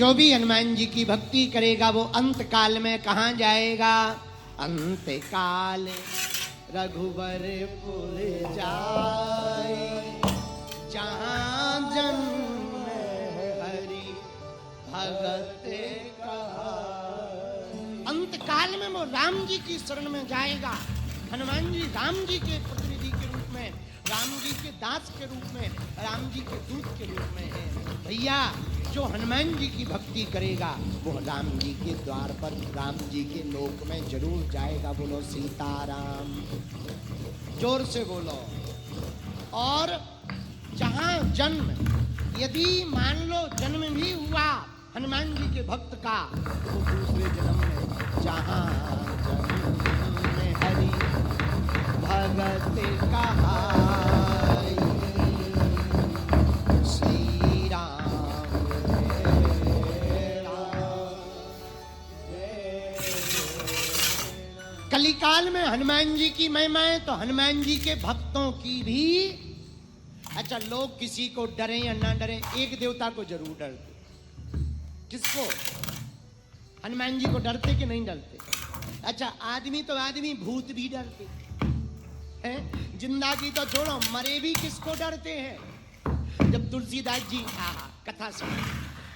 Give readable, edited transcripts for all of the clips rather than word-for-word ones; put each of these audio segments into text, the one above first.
जो भी हनुमान जी की भक्ति करेगा वो अंत काल में कहाँ जाएगा? अंत काल रघुबरपुर जाए, जहाँ जन्म हरि भगत कहाए। अंत काल में वो राम जी की शरण में जाएगा। हनुमान जी राम जी के प्रतिनिधि के रूप में, राम जी के दास के रूप में, राम जी के दूत के रूप में है। भैया जो हनुमान जी की भक्ति करेगा वो राम जी के द्वार पर, राम जी के लोक में जरूर जाएगा। बोलो सीताराम, जोर से बोलो। और जहां जन्म, यदि मान लो जन्म भी हुआ हनुमान जी के भक्त का, तो दूसरे जन्म में जहां जन्म में हरि भगत कहाई। श्री राम कलिकाल में हनुमान जी की महिमा है, तो हनुमान जी के भक्तों की भी। अच्छा, लोग किसी को डरे या ना डरे, एक देवता को जरूर डरते। किसको? हनुमान जी को डरते कि नहीं डरते? अच्छा, आदमी तो आदमी, भूत भी डरते हैं। जिंदा की तो छोड़ो, मरे भी किसको डरते हैं? जब तुलसीदास जी, कथा सुनो,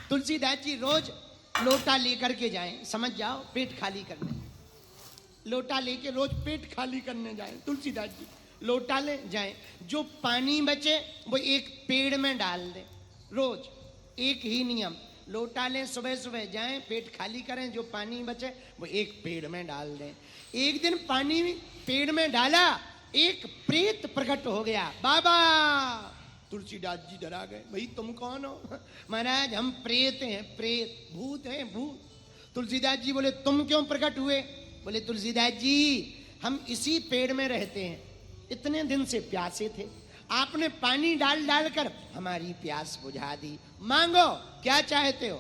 तुलसीदास जी रोज लोटा लेकर के जाएं, समझ जाओ, पेट खाली करने। लोटा लेके रोज पेट खाली करने जाएं तुलसीदास जी, लोटा ले जाएं, जो पानी बचे वो एक पेड़ में डाल दें। रोज एक ही नियम, लोटा लें, सुबह सुबह जाएं, पेट खाली करें, जो पानी बचे वो एक पेड़ में डाल दें। एक दिन पानी पेड़ में डाला, एक प्रेत प्रकट हो गया। बाबा, तुलसीदास जी डरा गए, भाई तुम कौन हो? महाराज हम प्रेत हैं, प्रेत, भूत हैं, भूत। तुलसीदास जी बोले तुम क्यों प्रकट हुए? बोले तुलसीदास जी हम इसी पेड़ में रहते हैं, इतने दिन से प्यासे थे, आपने पानी डाल डाल कर हमारी प्यास बुझा दी, मांगो क्या चाहते हो?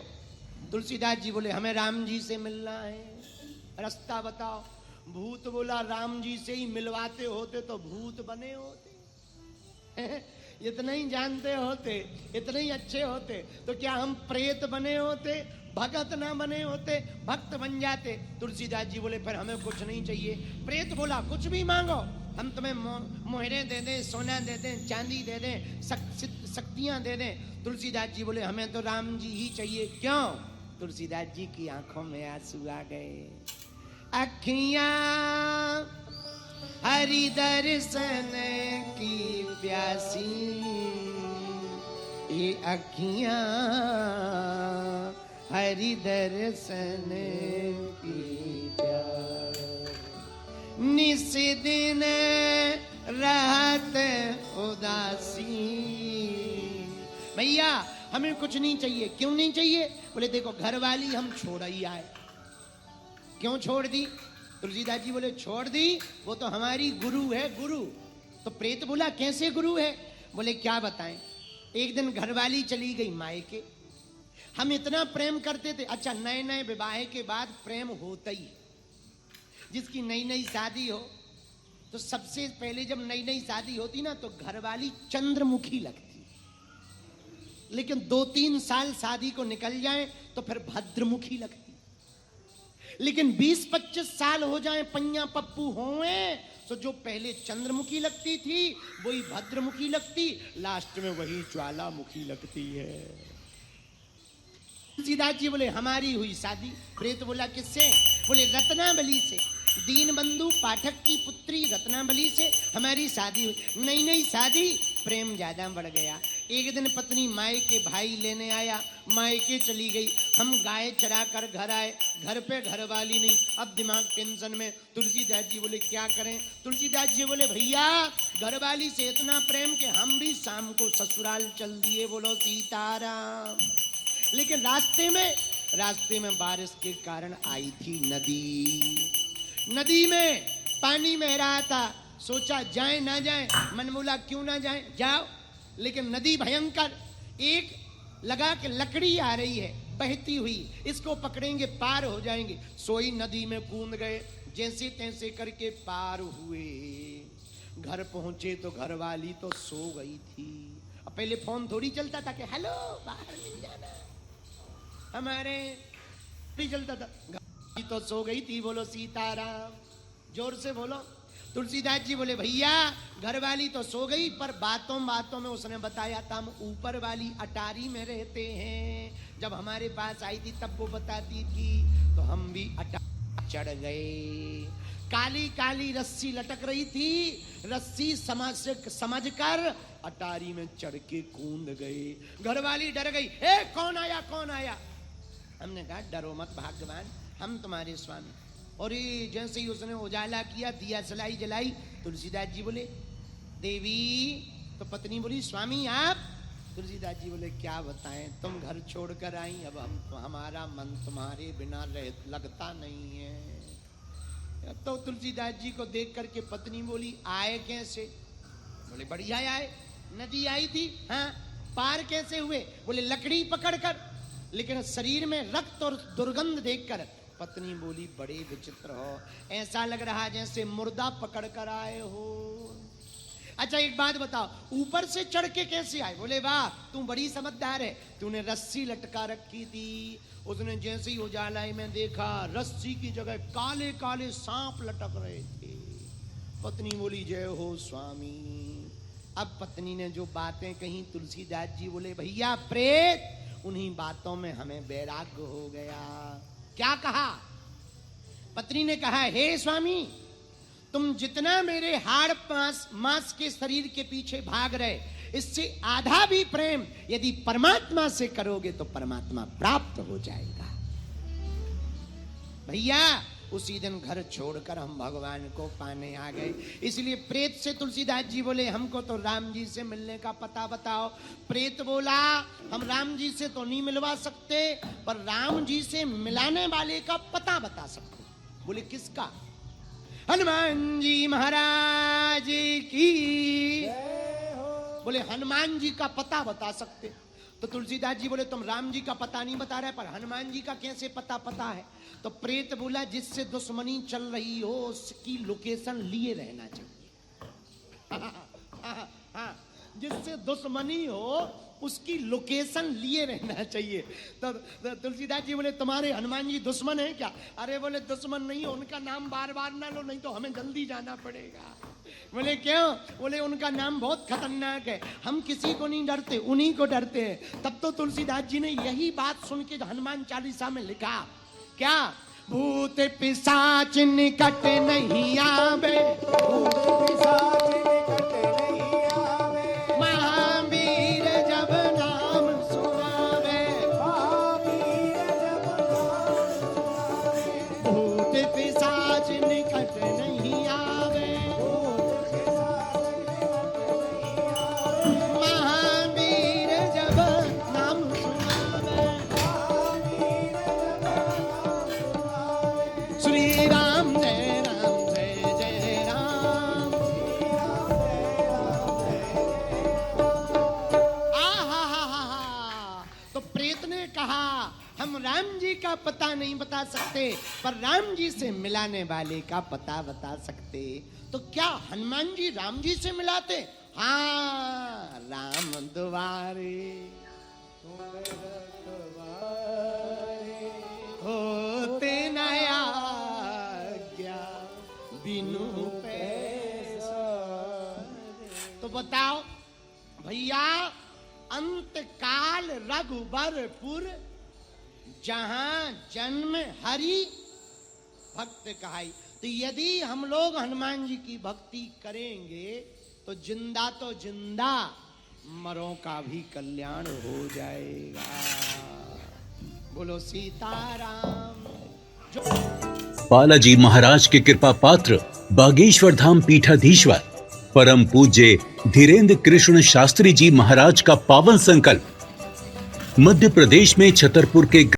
तुलसीदास जी बोले हमें राम जी से मिलना है, रास्ता बताओ। भूत बोला राम जी से ही मिलवाते होते तो भूत बने होते। इतना ही जानते होते, इतने ही अच्छे होते तो क्या हम प्रेत बने होते, भगत ना बने होते, भक्त बन जाते। तुलसीदास जी बोले फिर हमें कुछ नहीं चाहिए। प्रेत बोला कुछ भी मांगो, हम तुम्हें मोहरे दे दें, सोना दे दें, चांदी दे दें, शक्तियां दे दें। तुलसीदास जी बोले हमें तो राम जी ही चाहिए। क्यों? तुलसीदास जी की आंखों में आंसू आ गए। अखियां हरि दर्शन की प्यासी, ये अखियां हरि दर्शन की प्यासी, निस दिन रहत उदासी। भैया हमें कुछ नहीं चाहिए। क्यों नहीं चाहिए? बोले देखो घर वाली हम छोड़ ही आए। क्यों छोड़ दी? तुलसीदास जी बोले छोड़ दी, वो तो हमारी गुरु है, गुरु। तो प्रेत बोला कैसे गुरु है? बोले क्या बताएं, एक दिन घरवाली चली गई मायके, हम इतना प्रेम करते थे। अच्छा, नए नए विवाह के बाद प्रेम होता ही, जिसकी नई नई शादी हो तो सबसे पहले जब नई नई शादी होती ना तो घरवाली चंद्रमुखी लगती, लेकिन 2-3 साल शादी को निकल जाए तो फिर भद्रमुखी लगती। लेकिन 20-25 साल हो जाए, पैया पप्पू होए, तो जो पहले चंद्रमुखी लगती थी वही भद्रमुखी लगती, लास्ट में वही ज्वालामुखी लगती है। तुलसीदास जी बोले हमारी हुई शादी। प्रेत बोला किससे? बोले रत्नावली से, दीनबंधु पाठक की पुत्री रत्नावली से हमारी शादी हुई। नई नई शादी, प्रेम ज्यादा बढ़ गया। एक दिन पत्नी माए के भाई लेने आया, माए के चली गई। हम गाय चरा कर घर आए, घर पे घर वाली नहीं, अब दिमाग टेंशन में। तुलसीदास जी बोले क्या करें? तुलसीदास जी बोले भैया घर वाली से इतना प्रेम कि हम भी शाम को ससुराल चल दिए। बोलो सीताराम। लेकिन रास्ते में बारिश के कारण आई थी नदी, नदी में पानी बह रहा था। सोचा जाए ना जाए, मन बोला क्यों ना जाए, जाओ। लेकिन नदी भयंकर, एक लगा के लकड़ी आ रही है बहती हुई, इसको पकड़ेंगे पार हो जाएंगे। सोई नदी में कूद गए, जैसे तैसे करके पार हुए। घर पहुंचे तो घर वाली तो सो गई थी। अब पहले फोन थोड़ी चलता था कि हेलो बाहर मिल जाना, हमारे नहीं चलता था। तो सो गई थी, बोलो सीताराम, जोर से बोलो। तुलसीदास जी बोले भैया घर वाली तो सो गई, पर बातों बातों में उसने बताया था हम ऊपर वाली अटारी में रहते हैं। जब हमारे पास आई थी तब वो बताती थी, तो हम भी अटारी चढ़ गए। काली काली रस्सी लटक रही थी, रस्सी समझकर अटारी में चढ़ के कूद गए। घर वाली डर गई, ए कौन आया कौन आया? हमने कहा डरो मत भाग्यवान, हम तुम्हारे स्वामी। और ये जैसे ही उसने उजाला किया, दिया जलाई, तुलसीदास जी बोले देवी, तो पत्नी बोली स्वामी आप? तुलसीदास जी बोले क्या बताएं, तुम घर छोड़कर आई, अब हमारा मन तुम्हारे बिना लगता नहीं है। तो तुलसीदास जी को देख करके पत्नी बोली आए कैसे? बोले बढ़िया आए, नदी आई थी। हाँ, पार कैसे हुए? बोले लकड़ी पकड़कर, लेकिन शरीर में रक्त और दुर्गंध देखकर पत्नी बोली बड़े विचित्र हो, ऐसा लग रहा जैसे मुर्दा पकड़ कर आए हो। अच्छा एक बात बताओ, ऊपर से चढ़ के कैसे आए? बोले वाह तू बड़ी समझदार है, तूने रस्सी लटका रखी थी। उसने जैसे ही उजाला में देखा, रस्सी की जगह काले काले सांप लटक रहे थे। पत्नी बोली जय हो स्वामी। अब पत्नी ने जो बातें कही, तुलसीदास जी बोले भैया प्रेत, उन्हीं बातों में हमें वैराग्य हो गया। क्या कहा? पत्नी ने कहा हे स्वामी, तुम जितना मेरे हाड़ मांस के शरीर के पीछे भाग रहे, इससे आधा भी प्रेम यदि परमात्मा से करोगे तो परमात्मा प्राप्त हो जाएगा। भैया उसी दिन घर छोड़कर हम भगवान को पाने आ गए। इसलिए प्रेत से तुलसीदास जी बोले हमको तो राम जी से मिलने का पता बताओ। प्रेत बोला हम राम जी से तो नहीं मिलवा सकते, पर राम जी से मिलाने वाले का पता बता सकते। बोले किसका? हनुमान जी महाराज की। बोले हनुमान जी का पता बता सकते। तो तुलसीदास जी बोले तुम राम जी का पता नहीं बता रहे, पर हनुमान जी का कैसे पता है? तो प्रेत बोला जिससे दुश्मनी चल रही हो उसकी लोकेशन लिए रहना चाहिए। जिससे दुश्मनी हो उसकी लोकेशन लिए रहना चाहिए। तो तुलसीदास जी बोले तुम्हारे हनुमान जी दुश्मन है क्या? अरे बोले दुश्मन नहीं, उनका नाम बार बार ना लो, नहीं तो हमें जल्दी जाना पड़ेगा। बोले क्यों? बोले उनका नाम बहुत खतरनाक है, हम किसी को नहीं डरते, उन्हीं को डरते हैं। तब तो तुलसीदास जी ने यही बात सुन के हनुमान चालीसा में लिखा क्या? भूत पिशाच निकट नहीं आवे, भूत पिशाच निकट नहीं आवे, महावीर जब नाम सुनावे, महावीर जब नाम सुनावे, भूत पिशाच निकट नहीं आवे, भूत पिशाच निकट नहीं आवे, महावीर जब नाम सुनावे, महावीर जब नाम सुनावे। श्री राम जय राम, तो प्रेत ने कहा हम राम जी का पता नहीं बता सकते, पर राम जी से मिलाने वाले का पता बता सकते। तो क्या हनुमान जी राम जी से मिलाते? हाँ, राम द्वारे होते नया क्या बिनु पैसा। तो बताओ भैया, अंतकाल रघुबरपुर जहां जन्म हरि भक्त कहाई। तो यदि हम लोग हनुमान जी की भक्ति करेंगे तो जिंदा मरों का भी कल्याण हो जाएगा। बोलो सीताराम। बालाजी महाराज के कृपा पात्र बागेश्वर धाम पीठाधीश्वर परम पूज्य धीरेन्द्र कृष्ण शास्त्री जी महाराज का पावन संकल्प मध्य प्रदेश में छतरपुर के